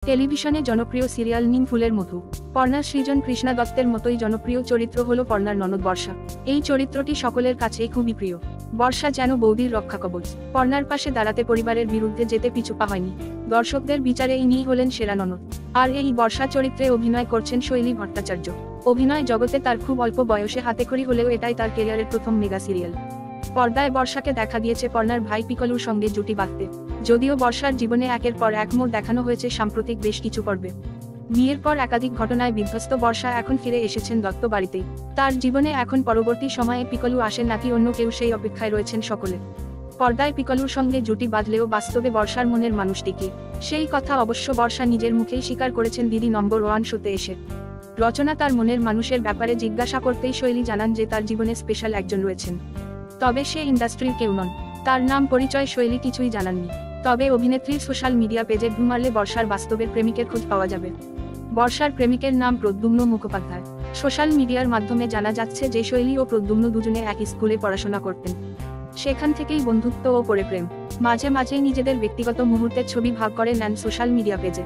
টেলিভিশনে জনপ্রিয় সিরিয়াল নিম ফুলের মধু। পর্ণার সৃজন কৃষ্ণা দত্তের মতোই জনপ্রিয় চরিত্র হলো পর্ণার ননদ বর্ষা। এই চরিত্রটি সকলের কাছেই খুবই প্রিয়। বর্ষা যেন বৌদির রক্ষাকবচ। পর্ণার পাশে দাঁড়াতে পরিবারের বিরুদ্ধে যেতে পিছু পা হয়নি। দর্শকদের বিচারে ইনিই হলেন সেরা ননদ। আর এই বর্ষা চরিত্রে অভিনয় করছেন শৈলী ভট্টাচার্য। অভিনয় জগতে তার খুব অল্প বয়সে হাতেখড়ি হলেও এটাই তার ক্যারিয়ারের প্রথম মেগা সিরিয়াল। পর্দায় বর্ষাকে দেখা গিয়েছে পর্ণার ভাই পিকলুর সঙ্গে জুটি বাঁধতে। যদিও বর্ষার জীবনে একের পর এক মোড় দেখানো হয়েছে সাম্প্রতিক বেশ কিছু পর্বে। বিয়ের পর একাধিক ঘটনায় বিধ্বস্ত বর্ষা এখন ফিরে এসেছেন দত্ত বাড়িতেই। তার জীবনে এখন পরবর্তী সময়ে পিকলু আসেন নাকি অন্য কেউ, সেই অপেক্ষায় রয়েছেন সকলে। পর্দায় পিকলুর সঙ্গে জুটি বাঁধলেও বাস্তবে বর্ষার মনের মানুষটি কি, সেই কথা অবশ্য বর্ষা নিজের মুখেই স্বীকার করেছেন দিদি নম্বর 1 শোতে এসে। রচনা তার মনের মানুষের ব্যাপারে জিজ্ঞাসা করতেই শৈলী জানান যে তার জীবনে স্পেশাল একজন রয়েছেন। তবে সে ইন্ডাস্ট্রির কেউ নন। তার নাম পরিচয় শৈলী কিছুই জানাননি। তবে অভিনেত্রীর সোশ্যাল মিডিয়া পেজে ঢু মারলে বর্ষার বাস্তবের প্রেমিকের খোঁজ পাওয়া যাবে। বর্ষার প্রেমিকের নাম প্রদ্যুম্ন মুখোপাধ্যায়। সোশ্যাল মিডিয়ার মাধ্যমে জানা যাচ্ছে যে শৈলী ও প্রদ্যুম্ন দুজনে এক স্কুলে পড়াশোনা করতেন। সেখান থেকেই বন্ধুত্ব ও পরে প্রেম। মাঝে মাঝেই নিজেদের ব্যক্তিগত মুহূর্তের ছবি ভাগ করে নেন সোশ্যাল মিডিয়া পেজে।